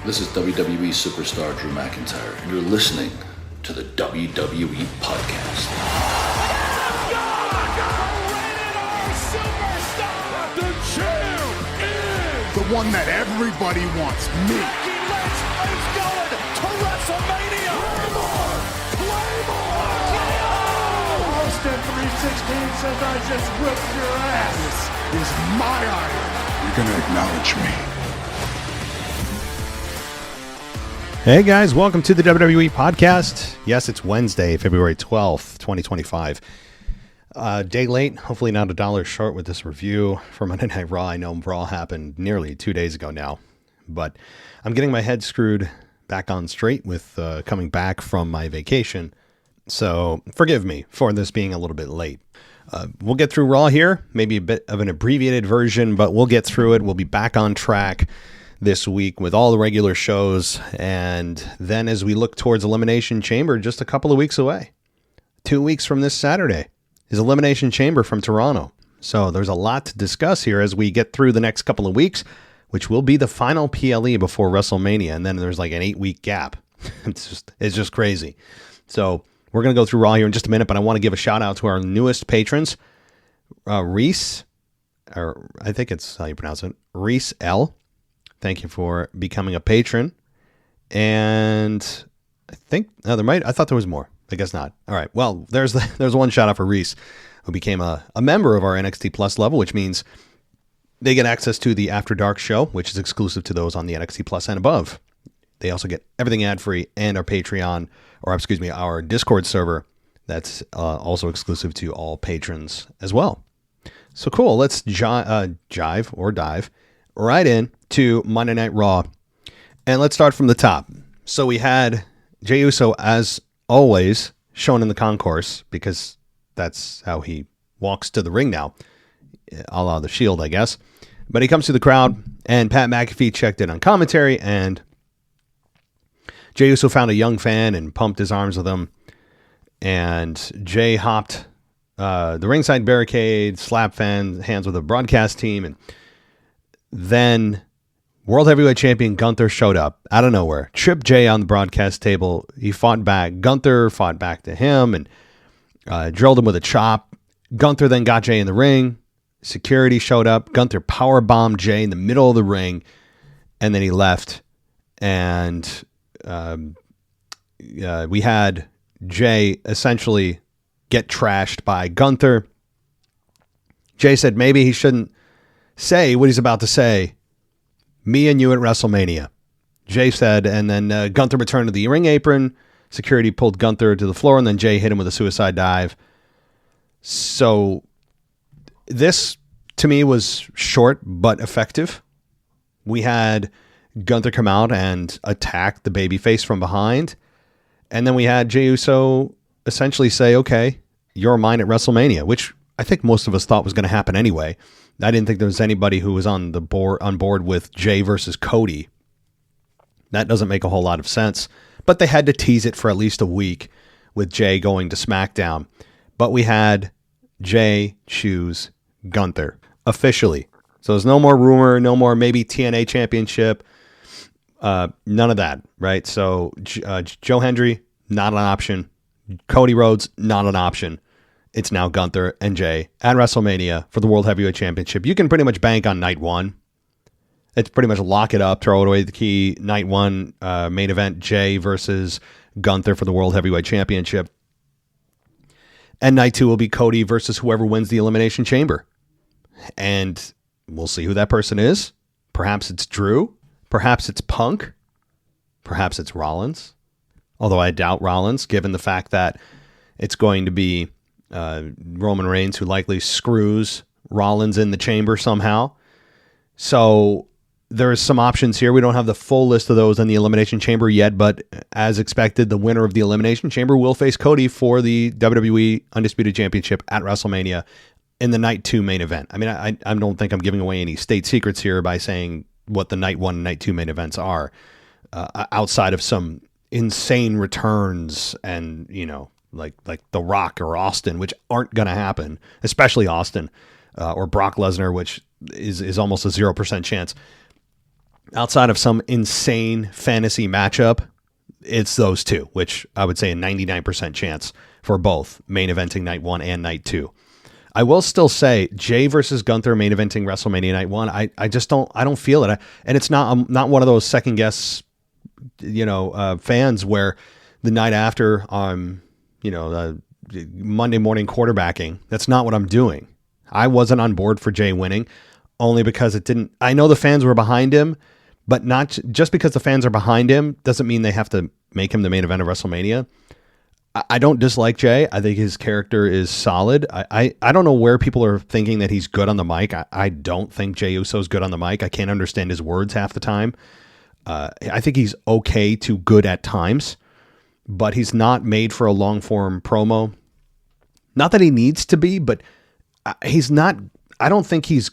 This is WWE superstar Drew McIntyre, and you're listening to the WWE Podcast. The champ is the one that everybody wants, me. It's going to WrestleMania. Claymore! Austin 316 says I just whipped your ass. This is my iron. You're going to acknowledge me. Hey guys, welcome to the WWE Podcast. Yes, it's Wednesday, February 12th, 2025. Day late, hopefully not $1 short with this review for Monday Night Raw. I know Raw happened nearly 2 days ago now, but I'm getting my head screwed back on straight with coming back from my vacation. So forgive me for this being a little bit late. We'll get through Raw here, maybe a bit of an abbreviated version, but we'll get through it. We'll be back on track this week with all the regular shows, and then as we look towards Elimination Chamber, just a couple of weeks away. 2 weeks from this Saturday is Elimination Chamber from Toronto. So there's a lot to discuss here as we get through the next couple of weeks, which will be the final PLE before WrestleMania, and then there's like an 8-week gap. It's just crazy. So we're going to go through Raw here in just a minute, but I want to give a shout out to our newest patrons, Reese, or I think it's how you pronounce it, Reese L. Thank you for becoming a patron. And I think I thought there was more. I guess not. All right. Well, there's one shout out for Reese, who became a member of our NXT Plus level, which means they get access to the After Dark show, which is exclusive to those on the NXT Plus and above. They also get everything ad free, and our Patreon, our Discord server, that's also exclusive to all patrons as well. So cool. Let's dive right in to Monday Night Raw. And let's start from the top. So we had Jey Uso, as always, shown in the concourse, because that's how he walks to the ring now, a la the Shield, I guess. But he comes to the crowd, and Pat McAfee checked in on commentary, and Jey Uso found a young fan and pumped his arms with him. And Jey hopped the ringside barricade, slapped hands with the broadcast team, and then World Heavyweight Champion Gunther showed up out of nowhere, tripped Jey on the broadcast table. He fought back. Gunther fought back to him and drilled him with a chop. Gunther then got Jey in the ring. Security showed up. Gunther powerbombed Jey in the middle of the ring, and then he left. And we had Jey essentially get trashed by Gunther. Jey said maybe he shouldn't say what he's about to say. Me and you at WrestleMania, Jey said, and then Gunther returned to the ring apron. Security pulled Gunther to the floor, and then Jey hit him with a suicide dive. So this, to me, was short but effective. We had Gunther come out and attack the babyface from behind, and then we had Jey Uso essentially say, okay, you're mine at WrestleMania, which I think most of us thought was going to happen anyway. I didn't think there was anybody who was on board with Jey versus Cody. That doesn't make a whole lot of sense. But they had to tease it for at least a week with Jey going to SmackDown. But we had Jey choose Gunther officially. So there's no more rumor, no more maybe TNA Championship. None of that, right? So Joe Hendry, not an option. Cody Rhodes, not an option. It's now Gunther and Jey at WrestleMania for the World Heavyweight Championship. You can pretty much bank on night one. It's pretty much lock it up, throw it away the key. Night one, main event, Jey versus Gunther for the World Heavyweight Championship. And night two will be Cody versus whoever wins the Elimination Chamber. And we'll see who that person is. Perhaps it's Drew. Perhaps it's Punk. Perhaps it's Rollins. Although I doubt Rollins, given the fact that it's going to be Roman Reigns, who likely screws Rollins in the chamber somehow. So there's some options here. We don't have the full list of those in the Elimination Chamber yet, but as expected, the winner of the Elimination Chamber will face Cody for the WWE Undisputed Championship at WrestleMania in the Night 2 main event. I mean, I don't think I'm giving away any state secrets here by saying what the Night 1 and Night 2 main events are, outside of some insane returns and, like The Rock or Austin, which aren't going to happen, especially Austin or Brock Lesnar, which is almost a 0% chance. outside of some insane fantasy matchup, it's those two, which I would say a 99% chance for both main eventing night 1 and night 2. I will still say Jey versus Gunther main eventing WrestleMania night 1. I just don't feel it. And it's not, I'm not one of those second guess, fans where the night after, Monday morning quarterbacking. That's not what I'm doing. I wasn't on board for Jey winning only because I know the fans were behind him, but not just because the fans are behind him doesn't mean they have to make him the main event of WrestleMania. I don't dislike Jey. I think his character is solid. I don't know where people are thinking that he's good on the mic. I don't think Jey Uso is good on the mic. I can't understand his words half the time. I think he's okay to good at times, but he's not made for a long form promo. Not that he needs to be, but he's not. I don't think he's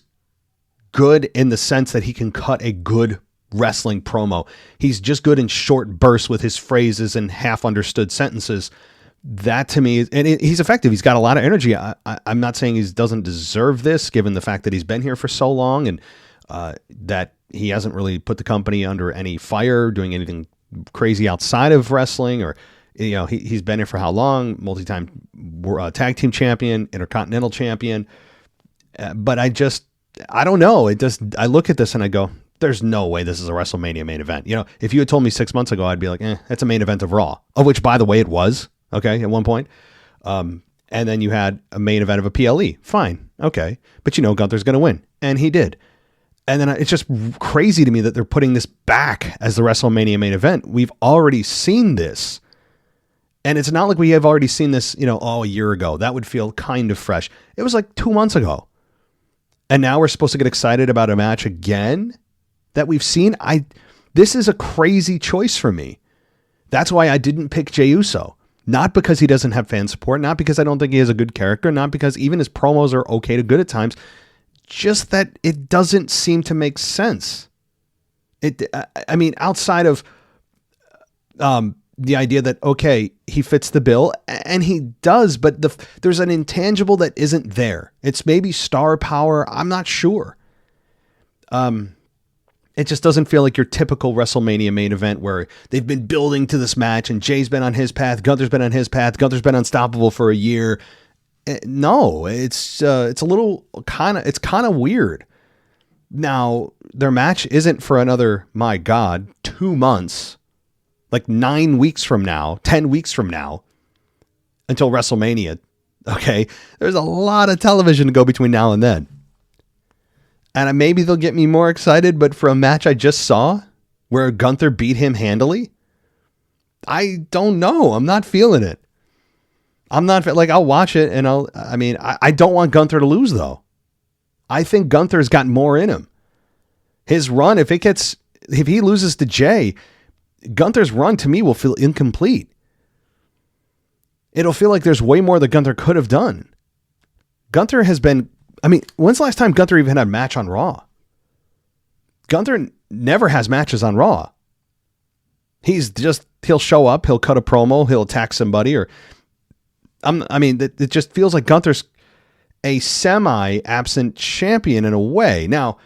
good in the sense that he can cut a good wrestling promo. He's just good in short bursts with his phrases and half understood sentences. That to me, and he's effective. He's got a lot of energy. I'm not saying he doesn't deserve this, given the fact that he's been here for so long and that he hasn't really put the company under any fire, doing anything crazy outside of wrestling, or he's been here for how long? Multi-time tag team champion, intercontinental champion. But I don't know. I look at this and I go, there's no way this is a WrestleMania main event. If you had told me 6 months ago, I'd be like, that's a main event of Raw, of which, by the way, it was. Okay, at one point. And then you had a main event of a PLE. Fine. Okay. But Gunther's going to win. And he did. And then it's just crazy to me that they're putting this back as the WrestleMania main event. We've already seen this. And it's not like we have already seen this, a year ago. That would feel kind of fresh. It was like 2 months ago. And now we're supposed to get excited about a match again that we've seen. This is a crazy choice for me. That's why I didn't pick Jey Uso. Not because he doesn't have fan support, not because I don't think he has a good character, not because even his promos are okay to good at times, just that it doesn't seem to make sense. Outside of the idea that, okay, he fits the bill, and he does, but there's an intangible that isn't there. It's maybe star power. I'm not sure. It just doesn't feel like your typical WrestleMania main event where they've been building to this match and Jay's been on his path, Gunther's been on his path, Gunther's been unstoppable for a year. No, it's a little it's kind of weird. Now, their match isn't for another, my God, 2 months, like 9 weeks from now, 10 weeks from now, until WrestleMania. Okay, there's a lot of television to go between now and then. And maybe they'll get me more excited, but for a match I just saw where Gunther beat him handily, I don't know. I'm not feeling it. I'll watch it and I don't want Gunther to lose though. I think Gunther's got more in him. His run, if he loses to Jey, Gunther's run to me will feel incomplete. It'll feel like there's way more that Gunther could have done. Gunther has been, when's the last time Gunther even had a match on Raw? Gunther never has matches on Raw. He'll show up, he'll cut a promo, he'll attack somebody, it just feels like Gunther's a semi-absent champion in a way. Now,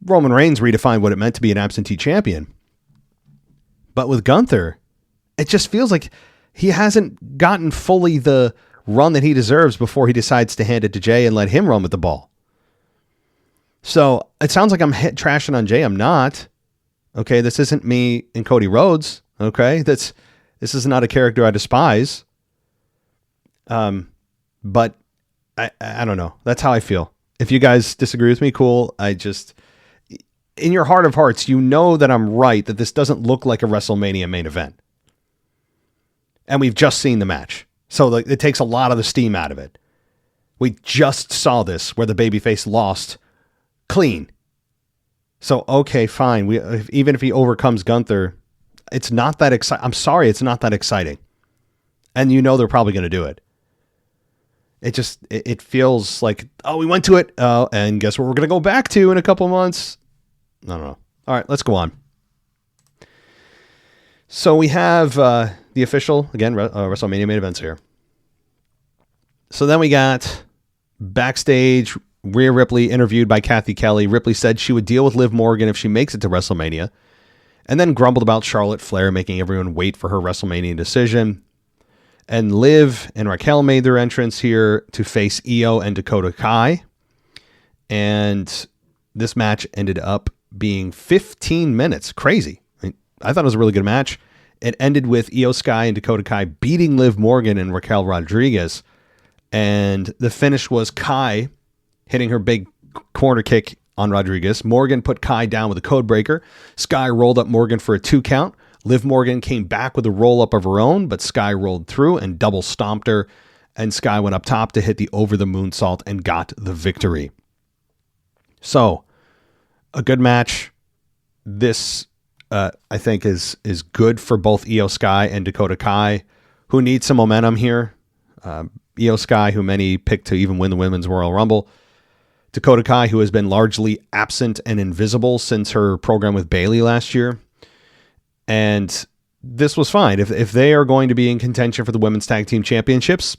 Roman Reigns redefined what it meant to be an absentee champion. But with Gunther, it just feels like he hasn't gotten fully the run that he deserves before he decides to hand it to Jey and let him run with the ball. So it sounds like I'm trashing on Jey. I'm not. Okay, this isn't me and Cody Rhodes. Okay, this is not a character I despise. But I don't know. That's how I feel. If you guys disagree with me, cool. In your heart of hearts, you know that I'm right, that this doesn't look like a WrestleMania main event. And we've just seen the match. So it takes a lot of the steam out of it. We just saw this where the babyface lost clean. So, okay, fine. Even if he overcomes Gunther, it's not that exciting. I'm sorry, it's not that exciting. And they're probably going to do it. It feels like, we went to it. And guess what we're going to go back to in a couple months? I don't know. All right, let's go on. So we have the official, again, WrestleMania main events here. So then we got backstage Rhea Ripley interviewed by Kathy Kelly. Ripley said she would deal with Liv Morgan if she makes it to WrestleMania, and then grumbled about Charlotte Flair making everyone wait for her WrestleMania decision. And Liv and Raquel made their entrance here to face Io and Dakota Kai. And this match ended up being 15 minutes. Crazy. I thought it was a really good match. It ended with Io Sky and Dakota Kai beating Liv Morgan and Raquel Rodriguez. And the finish was Kai hitting her big corner kick on Rodriguez. Morgan put Kai down with a code breaker. Sky rolled up Morgan for a 2 count. Liv Morgan came back with a roll-up of her own, but Sky rolled through and double stomped her, and Sky went up top to hit the over the moonsault and got the victory. So, a good match. This, I think, is good for both Io Sky and Dakota Kai, who need some momentum here. Io Sky, who many picked to even win the Women's Royal Rumble. Dakota Kai, who has been largely absent and invisible since her program with Bayley last year. And this was fine. If they are going to be in contention for the Women's Tag Team Championships,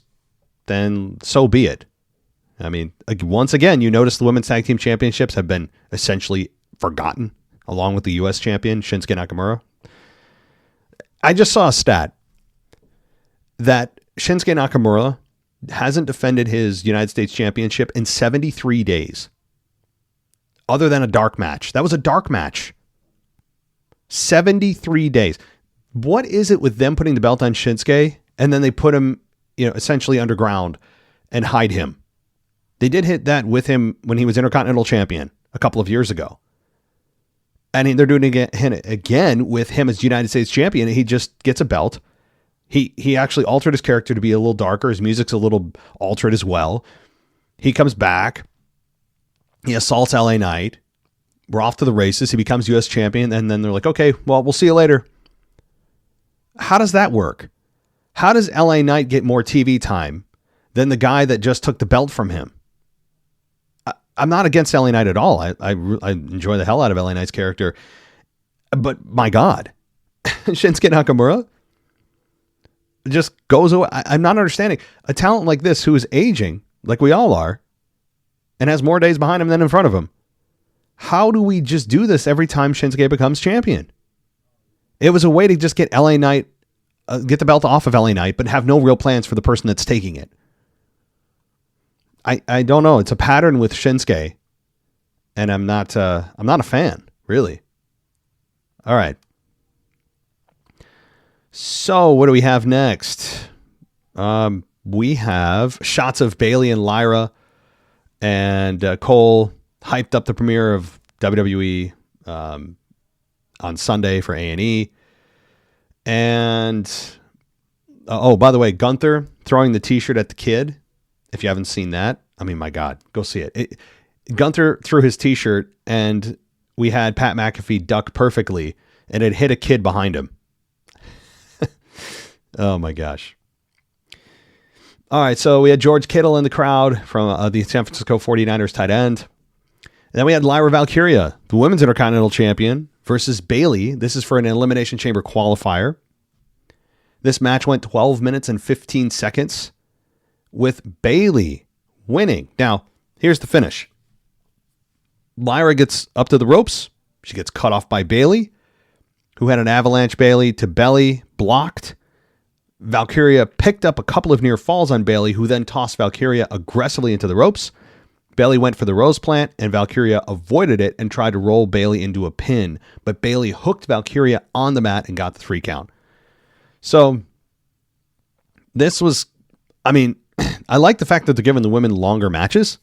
then so be it. I mean, once again, you notice the Women's Tag Team Championships have been essentially forgotten, along with the U.S. champion, Shinsuke Nakamura. I just saw a stat that Shinsuke Nakamura hasn't defended his United States Championship in 73 days. Other than a dark match. That was a dark match. 73 days. What is it with them putting the belt on Shinsuke and then they put him, essentially underground and hide him? They did hit that with him when he was Intercontinental Champion a couple of years ago. And they're doing it again with him as United States Champion. He just gets a belt. He actually altered his character to be a little darker. His music's a little altered as well. He comes back. He assaults LA Knight. We're off to the races. He becomes U.S. champion. And then they're like, okay, well, we'll see you later. How does that work? How does LA Knight get more TV time than the guy that just took the belt from him? I'm not against LA Knight at all. I enjoy the hell out of LA Knight's character. But my God, Shinsuke Nakamura just goes away. I'm not understanding. A talent like this who is aging, like we all are, and has more days behind him than in front of him. How do we just do this every time Shinsuke becomes champion? It was a way to just get LA Knight, get the belt off of LA Knight, but have no real plans for the person that's taking it. I don't know. It's a pattern with Shinsuke, and I'm not a fan, really. All right. So what do we have next? We have shots of Bayley and Lyra, and Cole hyped up the premiere of WWE on Sunday for A&E. And, by the way, Gunther throwing the t-shirt at the kid. If you haven't seen that, I mean, my God, go see it. Gunther threw his t-shirt and we had Pat McAfee duck perfectly and it hit a kid behind him. Oh my gosh. All right. So we had George Kittle in the crowd from the San Francisco 49ers tight end. And then we had Lyra Valkyria, the women's Intercontinental Champion, versus Bayley. This is for an Elimination Chamber qualifier. This match went 12 minutes and 15 seconds with Bayley winning. Now, here's the finish. Lyra gets up to the ropes. She gets cut off by Bayley, who had an avalanche Bayley to belly, blocked. Valkyria picked up a couple of near falls on Bayley, who then tossed Valkyria aggressively into the ropes. Bayley went for the rose plant, and Valkyria avoided it and tried to roll Bayley into a pin, but Bayley hooked Valkyria on the mat and got the 3 count. So, this was, I like the fact that they're giving the women longer matches.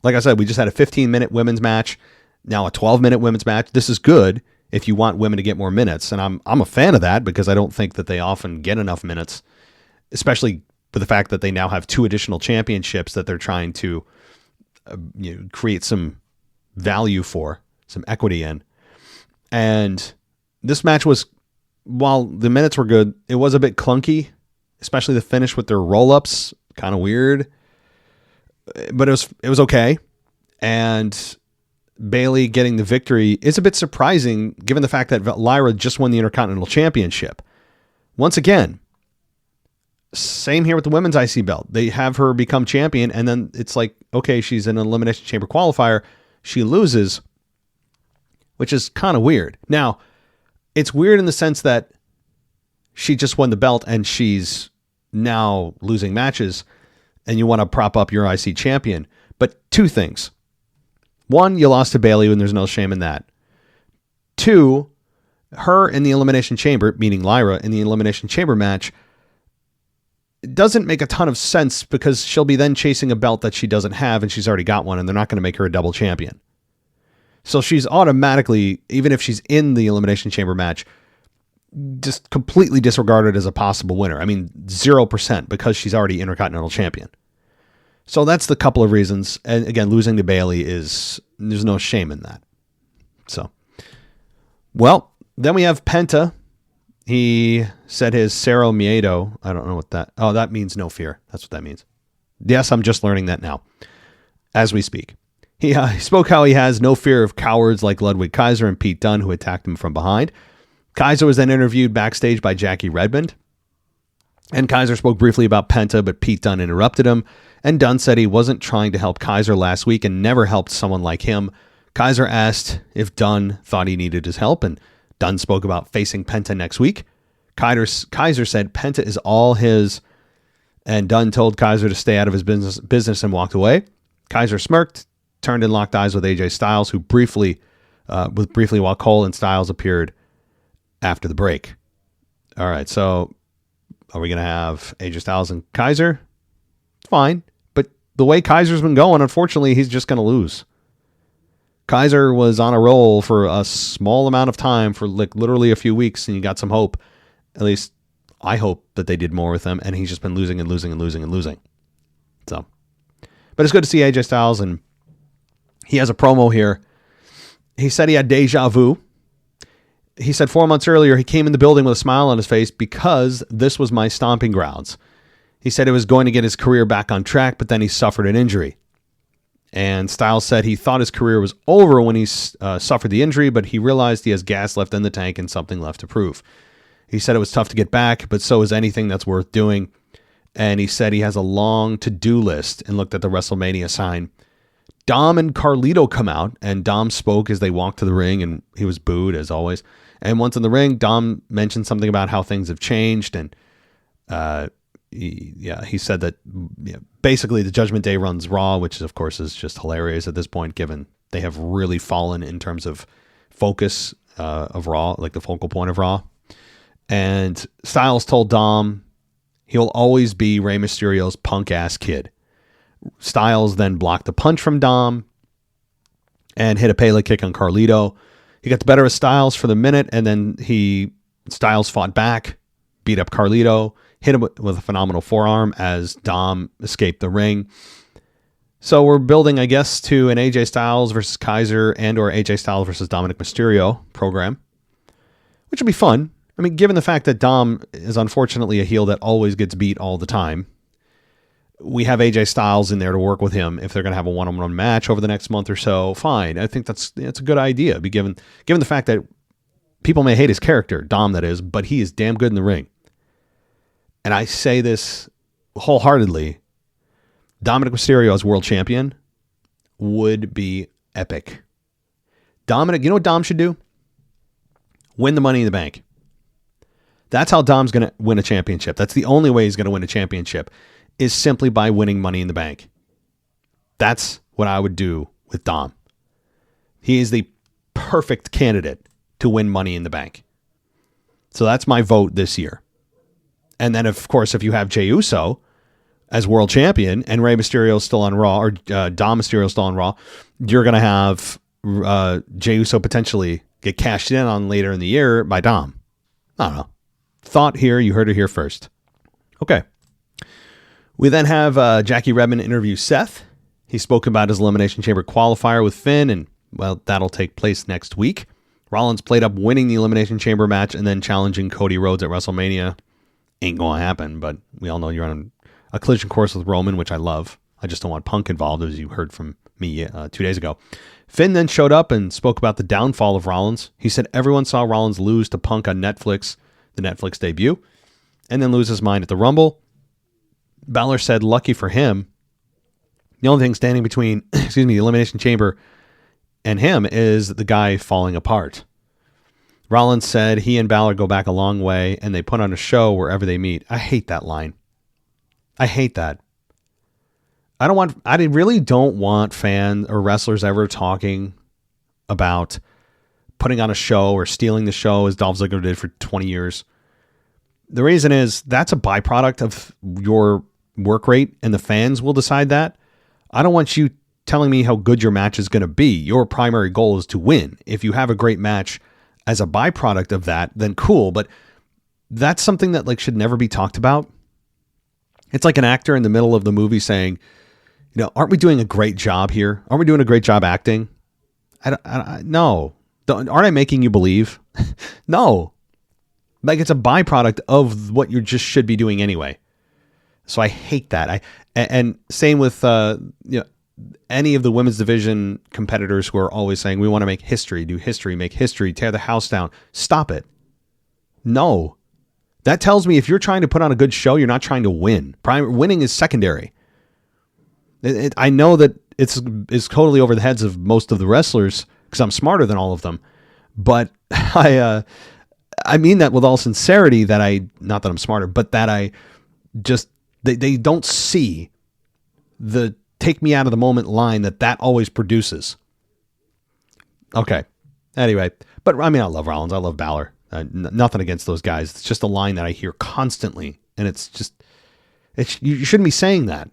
Like I said, we just had a 15-minute women's match, now a 12-minute women's match. This is good if you want women to get more minutes, and I'm a fan of that because I don't think that they often get enough minutes, especially with the fact that they now have 2 additional championships that they're trying to create some value for, some equity in. And this match was, while the minutes were good, it was a bit clunky, especially the finish with their roll-ups, kind of weird. But it was okay. And Bayley getting the victory is a bit surprising given the fact that Lyra just won the Intercontinental Championship. Once again, Same here with the women's IC belt. They have her become champion, and then it's like, okay, she's in an Elimination Chamber qualifier. She loses, which is kind of weird. Now, it's weird in the sense that she just won the belt and she's now losing matches, and you want to prop up your IC champion. But two things. One, you lost to Bayley, and there's no shame in that. Two, her in the Elimination Chamber, meaning Lyra, in the Elimination Chamber match, it doesn't make a ton of sense because she'll be then chasing a belt that she doesn't have, and she's already got one, and they're not going to make her a double champion. So she's automatically, even if she's in the Elimination Chamber match, just completely disregarded as a possible winner. I mean, 0% because she's already Intercontinental Champion. So that's the couple of reasons. And again, losing to Bayley there's no shame in that. So, well, then we have Penta. He said his Cero Miedo. I don't know what that means no fear. That's what that means. Yes, I'm just learning that now as we speak. He spoke how he has no fear of cowards like Ludwig Kaiser and Pete Dunne who attacked him from behind. Kaiser was then interviewed backstage by Jackie Redmond. And Kaiser spoke briefly about Penta, but Pete Dunne interrupted him. And Dunne said he wasn't trying to help Kaiser last week and never helped someone like him. Kaiser asked if Dunne thought he needed his help, and Dunne spoke about facing Penta next week. Kaiser said Penta is all his, and Dunne told Kaiser to stay out of his business and walked away. Kaiser smirked, turned and locked eyes with AJ Styles, who briefly while Cole and Styles appeared after the break. All right, so are we going to have AJ Styles and Kaiser? Fine, but the way Kaiser's been going, unfortunately, he's just going to lose. Kaiser was on a roll for a small amount of time, for like literally a few weeks, and you got some hope. At least I hope that they did more with him, and he's just been losing and losing and losing and losing. So, but it's good to see AJ Styles, and he has a promo here. He said he had deja vu. He said 4 months earlier, he came in the building with a smile on his face because this was my stomping grounds. He said it was going to get his career back on track, but then he suffered an injury. And Styles said he thought his career was over when he suffered the injury, but he realized he has gas left in the tank and something left to prove. He said it was tough to get back, but so is anything that's worth doing. And he said he has a long to-do list and looked at the WrestleMania sign. Dom and Carlito come out, and Dom spoke as they walked to the ring, and he was booed, as always. And once in the ring, Dom mentioned something about how things have changed, and he said that basically the Judgment Day runs Raw, which of course is just hilarious at this point, given they have really fallen in terms of focus of Raw, like the focal point of Raw. And Styles told Dom he'll always be Rey Mysterio's punk-ass kid. Styles then blocked the punch from Dom and hit a Pele kick on Carlito. He got the better of Styles for the minute, and then Styles fought back, beat up Carlito, hit him with a phenomenal forearm as Dom escaped the ring. So we're building, I guess, to an AJ Styles versus Kaiser and or AJ Styles versus Dominic Mysterio program, which would be fun. I mean, given the fact that Dom is unfortunately a heel that always gets beat all the time, we have AJ Styles in there to work with him if they're going to have a one-on-one match over the next month or so. Fine. I think that's a good idea, given the fact that people may hate his character, Dom that is, but he is damn good in the ring. And I say this wholeheartedly, Dominic Mysterio as world champion would be epic. Dominic, you know what Dom should do? Win the Money in the Bank. That's how Dom's going to win a championship. That's the only way he's going to win a championship, is simply by winning Money in the Bank. That's what I would do with Dom. He is the perfect candidate to win Money in the Bank. So that's my vote this year. And then, of course, if you have Jey Uso as world champion and Rey Mysterio still on Raw, or Dom Mysterio still on Raw, you're going to have Jey Uso potentially get cashed in on later in the year by Dom. I don't know. Thought here, you heard it here first. Okay. We then have Jackie Redmond interview Seth. He spoke about his Elimination Chamber qualifier with Finn, and, well, that'll take place next week. Rollins played up winning the Elimination Chamber match and then challenging Cody Rhodes at WrestleMania. Ain't going to happen, but we all know you're on a collision course with Roman, which I love. I just don't want Punk involved, as you heard from me 2 days ago. Finn then showed up and spoke about the downfall of Rollins. He said everyone saw Rollins lose to Punk on Netflix, the Netflix debut, and then lose his mind at the Rumble. Balor said, lucky for him, the only thing standing between, the Elimination Chamber and him is the guy falling apart. Rollins said he and Balor go back a long way and they put on a show wherever they meet. I hate that line. I hate that. I really don't want fans or wrestlers ever talking about putting on a show or stealing the show as Dolph Ziggler did for 20 years. The reason is that's a byproduct of your work rate and the fans will decide that. I don't want you telling me how good your match is going to be. Your primary goal is to win. If you have a great match as a byproduct of that, then cool. But that's something that like should never be talked about. It's like an actor in the middle of the movie saying, aren't we doing a great job here? Aren't we doing a great job acting? No. Aren't I making you believe? No. Like it's a byproduct of what you just should be doing anyway. So I hate that. And same with any of the women's division competitors who are always saying we want to make history, do history, make history, tear the house down. Stop it. No. That tells me if you're trying to put on a good show, you're not trying to win. Winning is secondary. I know that it's totally over the heads of most of the wrestlers because I'm smarter than all of them. But I mean that with all sincerity not that I'm smarter, but that I just, they don't see the take me out of the moment line that always produces. Okay. Anyway, but I mean, I love Rollins. I love Balor. Nothing against those guys. It's just a line that I hear constantly. And you shouldn't be saying that.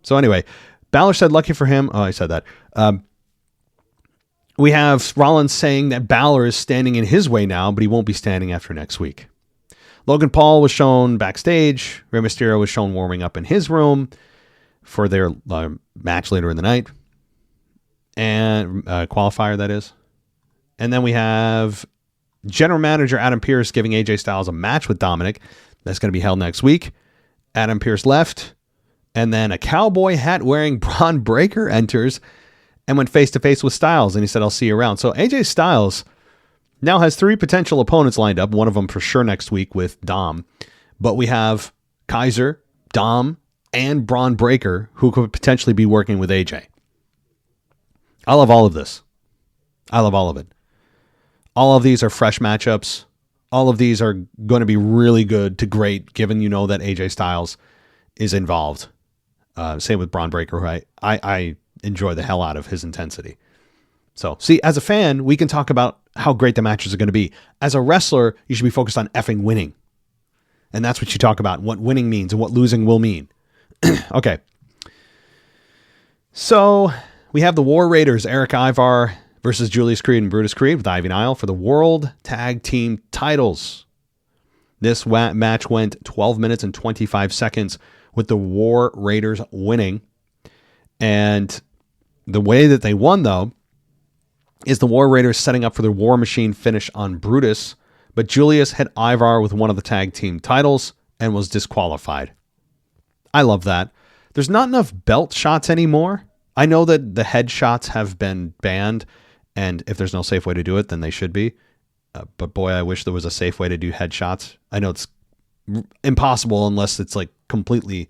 So anyway, Balor said, lucky for him. Oh, I said that. We have Rollins saying that Balor is standing in his way now, but he won't be standing after next week. Logan Paul was shown backstage. Rey Mysterio was shown warming up in his room for their match later in the night. And qualifier, that is. And then we have General Manager Adam Pearce giving AJ Styles a match with Dominic. That's going to be held next week. Adam Pearce left. And then a cowboy hat wearing Braun Breaker enters and went face to face with Styles. And he said, I'll see you around. So AJ Styles now has 3 potential opponents lined up. One of them for sure next week with Dom. But we have Kaiser, Dom, and Braun Breaker who could potentially be working with AJ. I love all of this. I love all of it. All of these are fresh matchups. All of these are going to be really good to great, given that AJ Styles is involved. Same with Braun Breaker, right? I enjoy the hell out of his intensity. So, see, as a fan, we can talk about how great the matches are going to be. As a wrestler, you should be focused on effing winning. And that's what you talk about, what winning means and what losing will mean. Okay. So, we have the War Raiders, Eric Ivar versus Julius Creed and Brutus Creed with Ivy Nile for the World Tag Team titles. This match went 12 minutes and 25 seconds with the War Raiders winning. And the way that they won, though, is the War Raiders setting up for their War Machine finish on Brutus, but Julius hit Ivar with one of the tag team titles and was disqualified. I love that. There's not enough belt shots anymore. I know that the head shots have been banned, and if there's no safe way to do it, then they should be. But boy, I wish there was a safe way to do head shots. I know it's impossible unless it's like completely,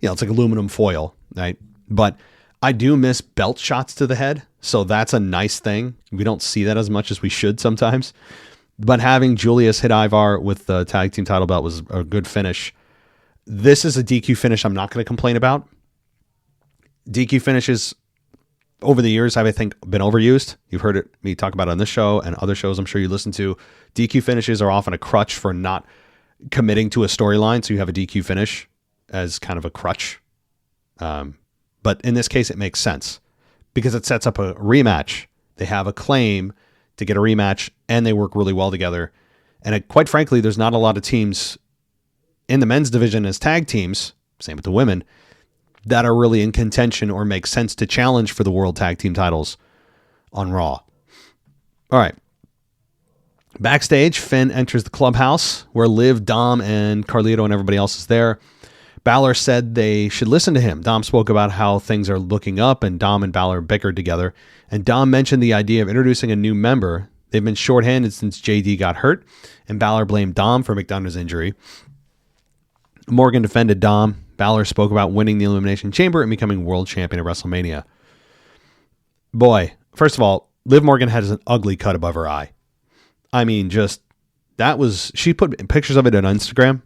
it's like aluminum foil, right? But I do miss belt shots to the head, so that's a nice thing. We don't see that as much as we should sometimes. But having Julius hit Ivar with the tag team title belt was a good finish. This is a DQ finish I'm not going to complain about. DQ finishes over the years have, I think, been overused. You've heard me talk about it on this show and other shows I'm sure you listen to. DQ finishes are often a crutch for not committing to a storyline, so you have a DQ finish as kind of a crutch. But in this case, it makes sense because it sets up a rematch. They have a claim to get a rematch, and they work really well together. And quite frankly, there's not a lot of teams in the men's division as tag teams, same with the women, that are really in contention or make sense to challenge for the World Tag Team titles on Raw. All right. Backstage, Finn enters the clubhouse where Liv, Dom, and Carlito and everybody else is there. Balor said they should listen to him. Dom spoke about how things are looking up, and Dom and Balor bickered together. And Dom mentioned the idea of introducing a new member. They've been shorthanded since JD got hurt, and Balor blamed Dom for McDonough's injury. Morgan defended Dom, Balor spoke about winning the Elimination Chamber and becoming world champion at WrestleMania. Boy, first of all, Liv Morgan has an ugly cut above her eye. I mean, she put pictures of it on Instagram.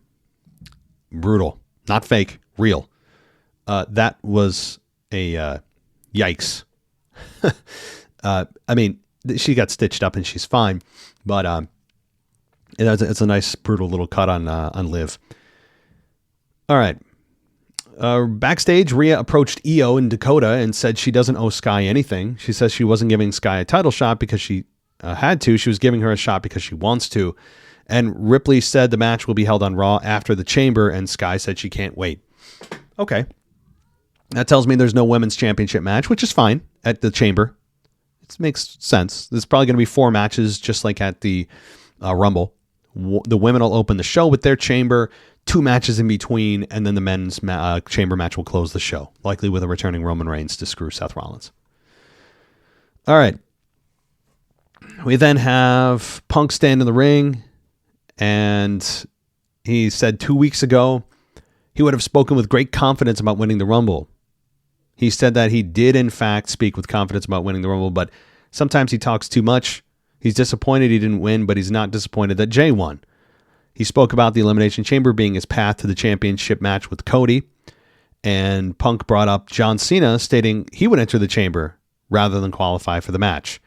Brutal. Not fake. Real. That was a yikes. I mean, she got stitched up and she's fine, but it's a nice, brutal little cut on Liv. All right. Backstage, Rhea approached Io and Dakota and said she doesn't owe Sky anything. She says she wasn't giving Sky a title shot because she had to. She was giving her a shot because she wants to. And Ripley said the match will be held on Raw after the Chamber, and Sky said she can't wait. Okay. That tells me there's no women's championship match, which is fine at the Chamber. It makes sense. There's probably going to be 4 matches, just like at the Rumble. The women will open the show with their Chamber, 2 matches in between, and then the men's Chamber match will close the show, likely with a returning Roman Reigns to screw Seth Rollins. All right. We then have Punk stand in the ring, and he said 2 weeks ago he would have spoken with great confidence about winning the Rumble. He said that he did, in fact, speak with confidence about winning the Rumble, but sometimes he talks too much. He's disappointed he didn't win, but he's not disappointed that Jey won. He spoke about the Elimination Chamber being his path to the championship match with Cody, and Punk brought up John Cena, stating he would enter the Chamber rather than qualify for the match.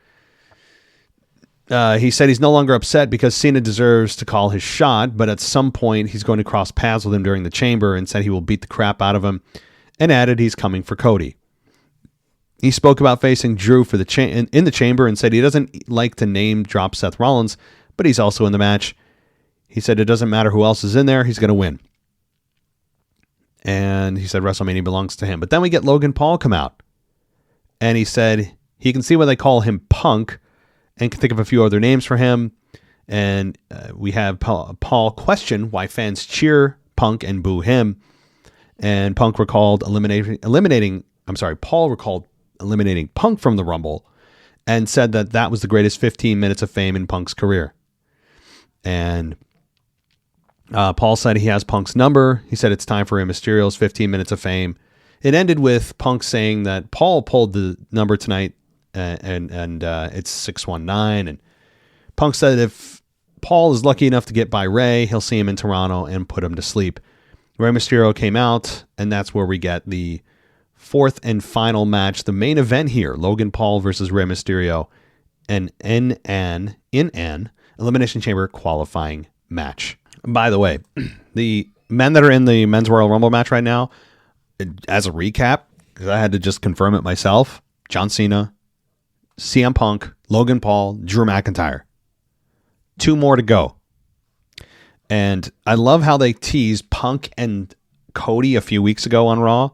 He said he's no longer upset because Cena deserves to call his shot, but at some point he's going to cross paths with him during the Chamber, and said he will beat the crap out of him, and added he's coming for Cody. He spoke about facing Drew for in the Chamber and said he doesn't like to name drop Seth Rollins, but he's also in the match. He said it doesn't matter who else is in there, he's going to win. And he said WrestleMania belongs to him. But then we get Logan Paul come out, and he said he can see why they call him Punk and can think of a few other names for him. And we have Paul question why fans cheer Punk and boo him. And Paul recalled eliminating Punk from the Rumble and said that was the greatest 15 minutes of fame in Punk's career. And Paul said he has Punk's number. He said it's time for Rey Mysterio's 15 minutes of fame. It ended with Punk saying that Paul pulled the number tonight and it's 619. And Punk said if Paul is lucky enough to get by Rey, he'll see him in Toronto and put him to sleep. Rey Mysterio came out, and that's where we get the 4th and final match, the main event here, Logan Paul versus Rey Mysterio, in an Elimination Chamber qualifying match. By the way, the men that are in the Men's Royal Rumble match right now, as a recap, because I had to just confirm it myself, John Cena, CM Punk, Logan Paul, Drew McIntyre. 2 more to go. And I love how they teased Punk and Cody a few weeks ago on Raw.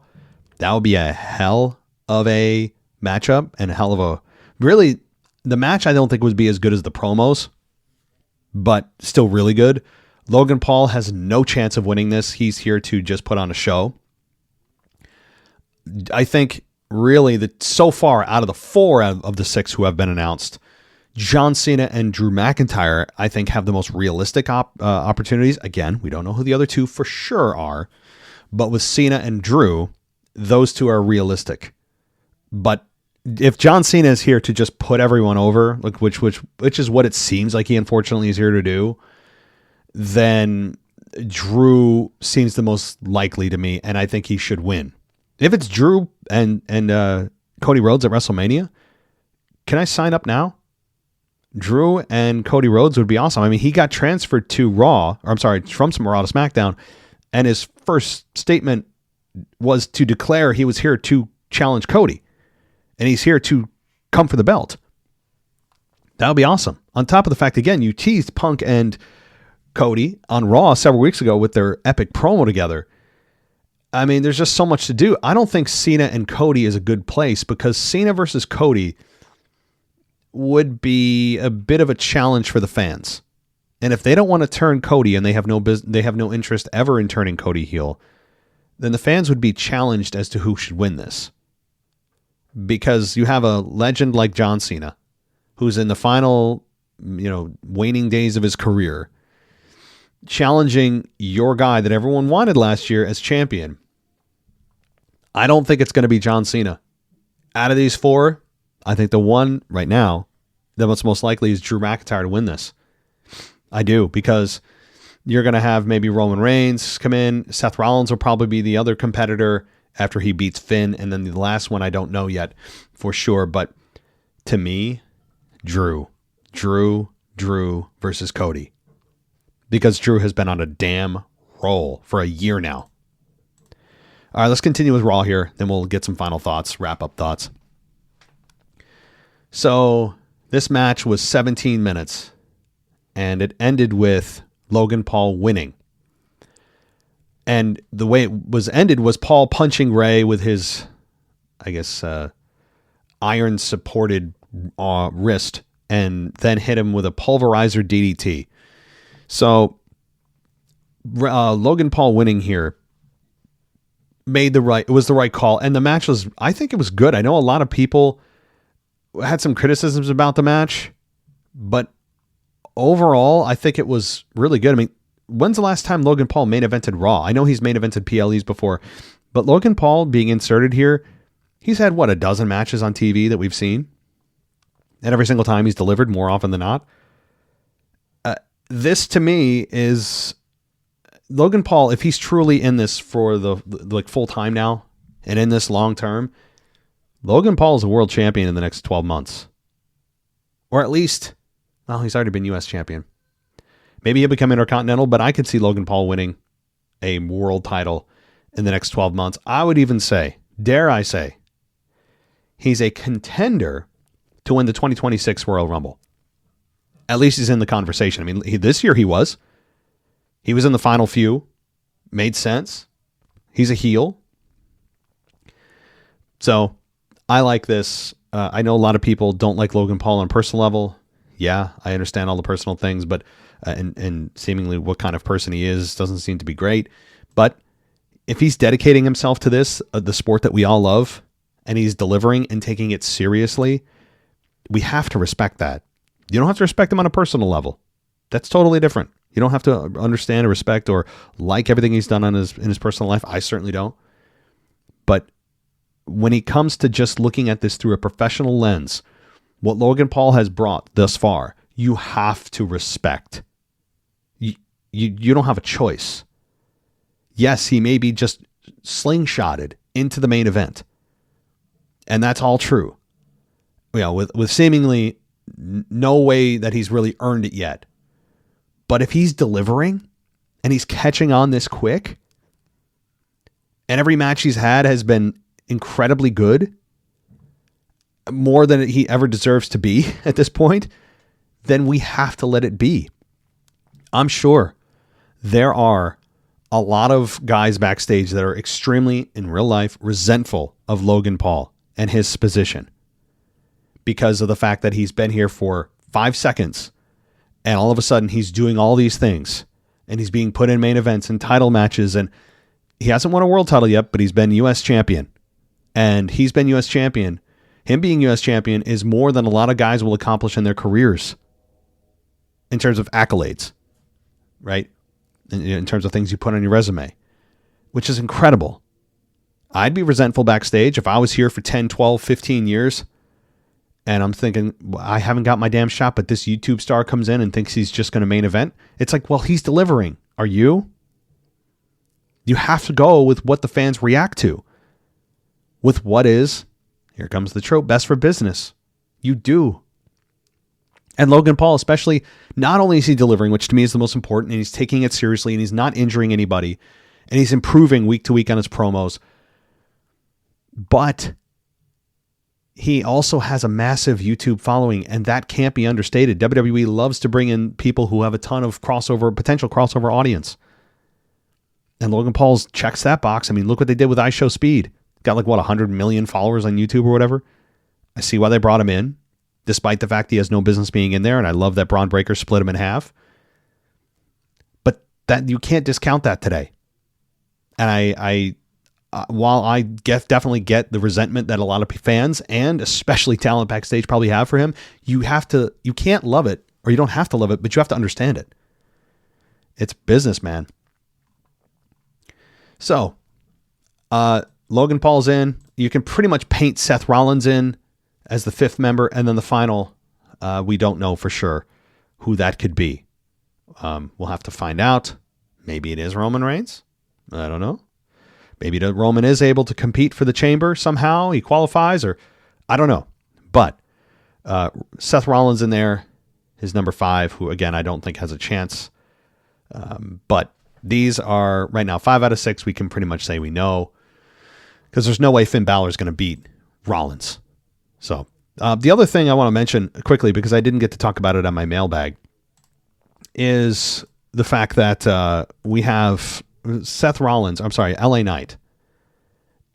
That would be a hell of a matchup and a hell of a... Really, the match I don't think would be as good as the promos, but still really good. Logan Paul has no chance of winning this. He's here to just put on a show. I think really that so far out of the 4 of the 6 who have been announced, John Cena and Drew McIntyre, I think, have the most realistic opportunities. Again, we don't know who the other 2 for sure are, but with Cena and Drew, those 2 are realistic. But if John Cena is here to just put everyone over, like which is what it seems like he unfortunately is here to do, then Drew seems the most likely to me, and I think he should win. If it's Drew and Cody Rhodes at WrestleMania, can I sign up now? Drew and Cody Rhodes would be awesome. I mean, he got transferred to Raw, from some Raw to SmackDown, and his first statement was to declare he was here to challenge Cody, and he's here to come for the belt. That would be awesome. On top of the fact, again, you teased Punk and Cody on Raw several weeks ago with their epic promo together. I mean, there's just so much to do. I don't think Cena and Cody is a good place because Cena versus Cody would be a bit of a challenge for the fans. And if they don't want to turn Cody and they have no interest ever in turning Cody heel, then the fans would be challenged as to who should win this. Because you have a legend like John Cena, who's in the final, waning days of his career, challenging your guy that everyone wanted last year as champion. I don't think it's going to be John Cena. Out of these four, I think the one right now that what's most likely is Drew McIntyre to win this. I do, because you're going to have maybe Roman Reigns come in. Seth Rollins will probably be the other competitor after he beats Finn. And then the last one, I don't know yet for sure. But to me, Drew versus Cody. Because Drew has been on a damn roll for a year now. All right, let's continue with Raw here. Then we'll get some final thoughts, wrap-up thoughts. So this match was 17 minutes. And it ended with Logan Paul winning. And the way it was ended was Paul punching Rey with his, I guess, iron-supported wrist, and then hit him with a pulverizer DDT. So Logan Paul winning here was the right call. And the match was, I think it was good. I know a lot of people had some criticisms about the match, but overall, I think it was really good. I mean, when's the last time Logan Paul main evented Raw? I know he's main evented PLEs before, but Logan Paul being inserted here, he's had, a dozen matches on TV that we've seen. And every single time he's delivered more often than not. This to me is Logan Paul, if he's truly in this for the full time now and in this long term, Logan Paul is a world champion in the next 12 months. Or at least, well, he's already been US champion. Maybe he'll become Intercontinental, but I could see Logan Paul winning a world title in the next 12 months. I would even say, dare I say, he's a contender to win the 2026 Royal Rumble. At least he's in the conversation. I mean, this year he was. He was in the final few. Made sense. He's a heel. So I like this. I know a lot of people don't like Logan Paul on a personal level. Yeah, I understand all the personal things, but and seemingly what kind of person he is doesn't seem to be great. But if he's dedicating himself to this, the sport that we all love, and he's delivering and taking it seriously, we have to respect that. You don't have to respect him on a personal level. That's totally different. You don't have to understand or respect or like everything he's done in his personal life. I certainly don't. But when he comes to just looking at this through a professional lens, what Logan Paul has brought thus far, you have to respect. You don't have a choice. Yes, he may be just slingshotted into the main event. And that's all true. With seemingly no way that he's really earned it yet. But if he's delivering and he's catching on this quick, and every match he's had has been incredibly good, more than he ever deserves to be at this point, then we have to let it be. I'm sure there are a lot of guys backstage that are extremely, in real life, resentful of Logan Paul and his position because of the fact that he's been here for 5 seconds and all of a sudden he's doing all these things and he's being put in main events and title matches, and he hasn't won a world title yet, but he's been U.S. champion. And he's been U.S. champion. Him being U.S. champion is more than a lot of guys will accomplish in their careers in terms of accolades, right? In terms of things you put on your resume, which is incredible. I'd be resentful backstage if I was here for 10, 12, 15 years and I'm thinking, I haven't got my damn shot, but this YouTube star comes in and thinks he's just going to main event. It's like, well, he's delivering. Are you? You have to go with what the fans react to. With what is, here comes the trope, best for business. You do. And Logan Paul especially, not only is he delivering, which to me is the most important, and he's taking it seriously, and he's not injuring anybody, and he's improving week to week on his promos, but he also has a massive YouTube following, and that can't be understated. WWE loves to bring in people who have a ton of potential crossover audience. And Logan Paul checks that box. I mean, look what they did with iShow Speed. Got 100 million followers on YouTube or whatever. I see why they brought him in, despite the fact he has no business being in there. And I love that Braun Breaker split him in half. But that you can't discount that today. And while I definitely get the resentment that a lot of fans and especially talent backstage probably have for him, you can't love it, or you don't have to love it, but you have to understand it. It's business, man. So, Logan Paul's in. You can pretty much paint Seth Rollins in as the fifth member. And then the final, we don't know for sure who that could be. We'll have to find out. Maybe it is Roman Reigns. I don't know. Maybe Roman is able to compete for the chamber somehow. He qualifies, or I don't know. But Seth Rollins in there, his number 5, who, again, I don't think has a chance. But these are, right now, 5 out of 6 we can pretty much say we know. Because there's no way Finn Balor is going to beat Rollins. So the other thing I want to mention quickly, because I didn't get to talk about it on my mailbag, is the fact that we have Seth Rollins, LA Knight.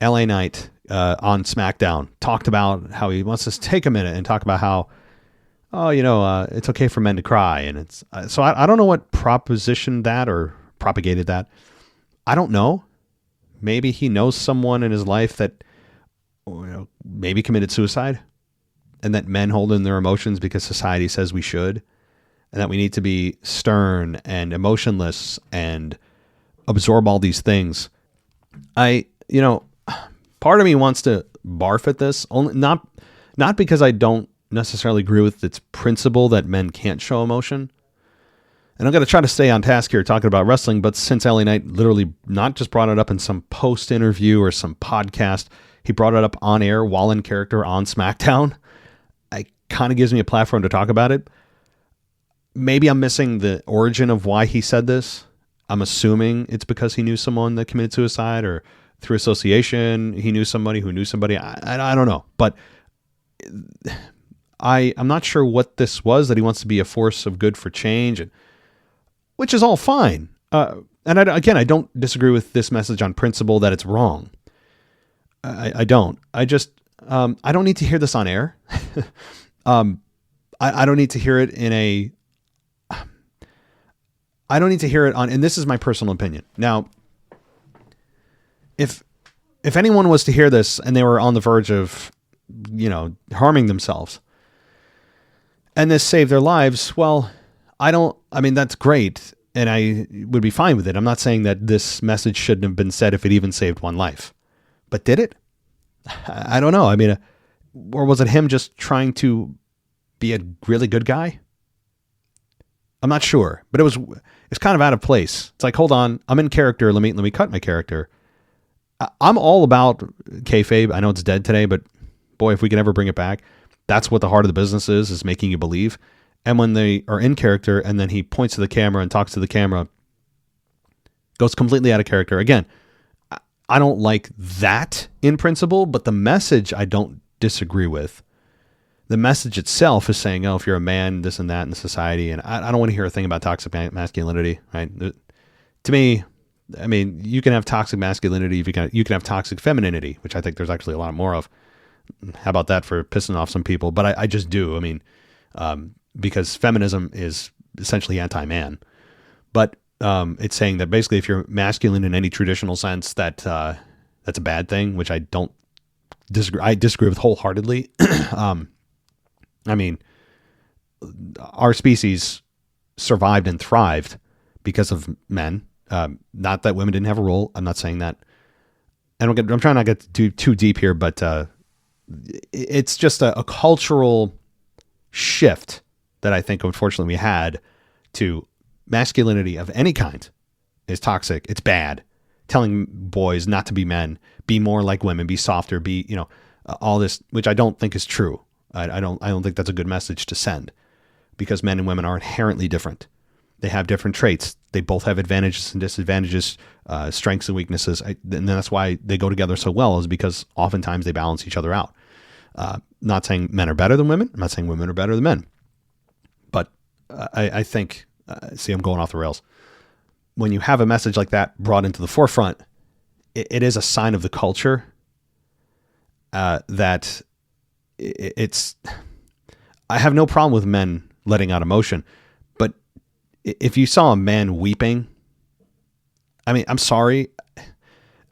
LA Knight on SmackDown talked about how he wants to take a minute and talk about how, it's okay for men to cry. And it's so I don't know what propositioned that or propagated that. I don't know. Maybe he knows someone in his life that maybe committed suicide, and that men hold in their emotions because society says we should, and that we need to be stern and emotionless and absorb all these things. Part of me wants to barf at this, only not because I don't necessarily agree with its principle that men can't show emotion. And I'm going to try to stay on task here talking about wrestling, but since LA Knight literally not just brought it up in some post interview or some podcast, he brought it up on air while in character on SmackDown. It kind of gives me a platform to talk about it. Maybe I'm missing the origin of why he said this. I'm assuming it's because he knew someone that committed suicide, or through association, he knew somebody who knew somebody. I don't know. But I'm not sure what this was, that he wants to be a force of good for change, which is all fine. And I don't disagree with this message on principle that it's wrong. I don't. I just, I don't need to hear this on air. I don't need to hear it I don't need to hear it on, and this is my personal opinion. Now, if anyone was to hear this and they were on the verge of, harming themselves, and this saved their lives, well, that's great, and I would be fine with it. I'm not saying that this message shouldn't have been said if it even saved one life. But did it? I don't know. Or was it him just trying to be a really good guy? I'm not sure, but it's kind of out of place. It's like, hold on, I'm in character. Let me cut my character. I'm all about kayfabe. I know it's dead today, but boy, if we can ever bring it back, that's what the heart of the business is making you believe. And when they are in character and then he points to the camera and talks to the camera, goes completely out of character. Again, I don't like that in principle, but the message I don't disagree with. The message itself is saying, if you're a man, this and that in society, and I don't want to hear a thing about toxic masculinity, right? To me, you can have toxic masculinity if you can have toxic femininity, which I think there's actually a lot more of. How about that for pissing off some people? But I just do. Because feminism is essentially anti-man. But it's saying that basically if you're masculine in any traditional sense, that's a bad thing, which I don't disagree. I disagree with wholeheartedly. Our species survived and thrived because of men. Not that women didn't have a role. I'm not saying that. I'm trying not to get too deep here, but it's just a cultural shift that I think, unfortunately, we had to masculinity of any kind is toxic. It's bad. Telling boys not to be men, be more like women, be softer, be, all this, which I don't think is true. I don't think that's a good message to send, because men and women are inherently different. They have different traits. They both have advantages and disadvantages, strengths and weaknesses. And that's why they go together so well, is because oftentimes they balance each other out. Not saying men are better than women. I'm not saying women are better than men. But I think, see, I'm going off the rails. When you have a message like that brought into the forefront, it is a sign of the culture that it's... I have no problem with men letting out emotion, but if you saw a man weeping, I'm sorry,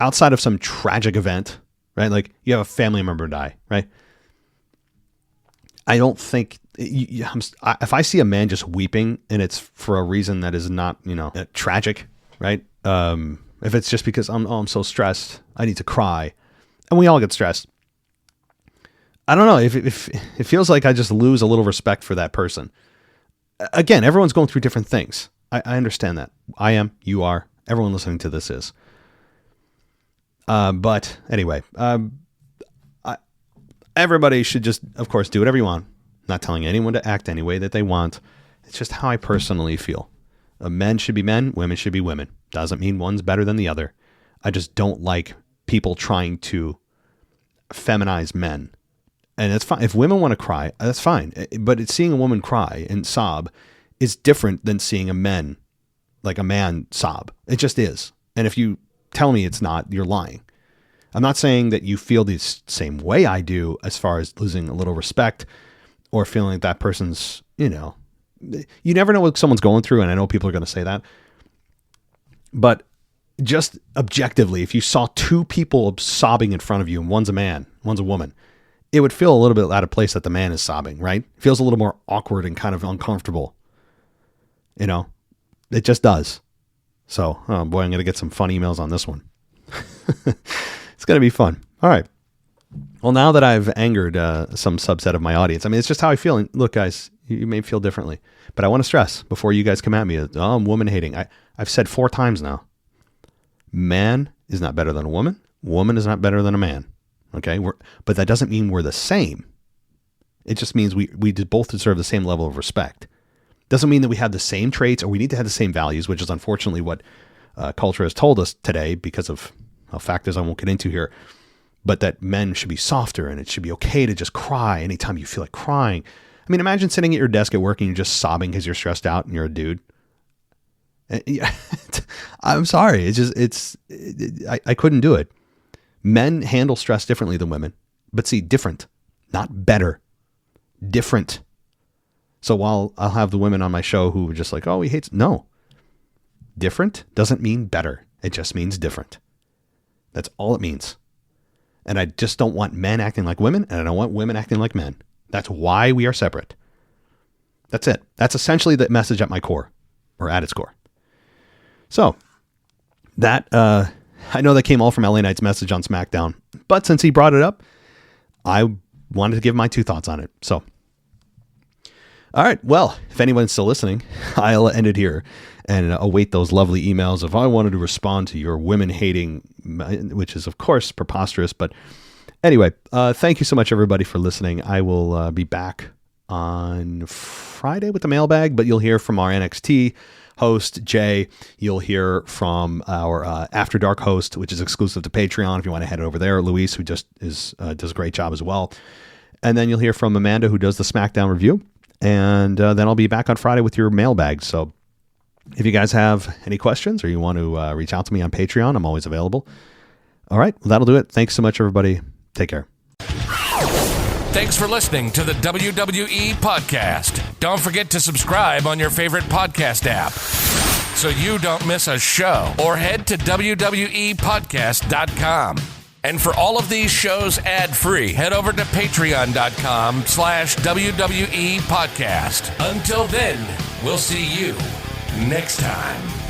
outside of some tragic event, right? Like you have a family member die, right? I don't think if I see a man just weeping and it's for a reason that is not, tragic, right? If it's just because I'm so stressed, I need to cry. And we all get stressed. I don't know if it feels like I just lose a little respect for that person. Again, everyone's going through different things. I understand that. I am, you are, everyone listening to this is. But anyway, everybody should just, of course, do whatever you want. Not telling anyone to act any way that they want. It's just how I personally feel. Men should be men, women should be women. Doesn't mean one's better than the other. I just don't like people trying to feminize men. And it's fine. If women want to cry, that's fine. But it's seeing a woman cry and sob is different than seeing a man sob. It just is. And if you tell me it's not, you're lying. I'm not saying that you feel the same way I do as far as losing a little respect or feeling like that person's, you never know what someone's going through. And I know people are going to say that. But just objectively, if you saw two people sobbing in front of you and one's a man, one's a woman, it would feel a little bit out of place that the man is sobbing, right? It feels a little more awkward and kind of uncomfortable. It just does. So, oh boy, I'm going to get some fun emails on this one. It's going to be fun. All right. Well, now that I've angered some subset of my audience, it's just how I feel. And look, guys, you may feel differently, but I want to stress before you guys come at me, I'm woman hating. I've said 4 times now, man is not better than a woman. Woman is not better than a man. Okay. But that doesn't mean we're the same. It just means we both deserve the same level of respect. Doesn't mean that we have the same traits or we need to have the same values, which is unfortunately what culture has told us today because of factors I won't get into here. But that men should be softer and it should be okay to just cry anytime you feel like crying. Imagine sitting at your desk at work and you're just sobbing because you're stressed out and you're a dude. I'm sorry. I couldn't do it. Men handle stress differently than women, but see, different, not better, different. So while I'll have the women on my show who are just like, oh, he hates, no, different doesn't mean better. It just means different. That's all it means. And I just don't want men acting like women, and I don't want women acting like men. That's why we are separate. That's it. That's essentially the message at my core, or at its core. So that, I know that came all from LA Knight's message on SmackDown, but since he brought it up, I wanted to give my 2 thoughts on it. So, all right. Well, if anyone's still listening, I'll end it here and await those lovely emails if I wanted to respond to your women hating, which is of course preposterous. But anyway, thank you so much everybody for listening. I will be back on Friday with the mailbag, but you'll hear from our NXT host, Jay. You'll hear from our After Dark host, which is exclusive to Patreon. If you want to head over there, Luis, who just does a great job as well. And then you'll hear from Amanda, who does the SmackDown review. And then I'll be back on Friday with your mailbag. So if you guys have any questions or you want to reach out to me on Patreon, I'm always available. All right. Well, that'll do it. Thanks so much, everybody. Take care. Thanks for listening to the WWE Podcast. Don't forget to subscribe on your favorite podcast app so you don't miss a show, or head to WWEpodcast.com. And for all of these shows ad-free, head over to patreon.com/WWE Podcast. Until then, we'll see you next time.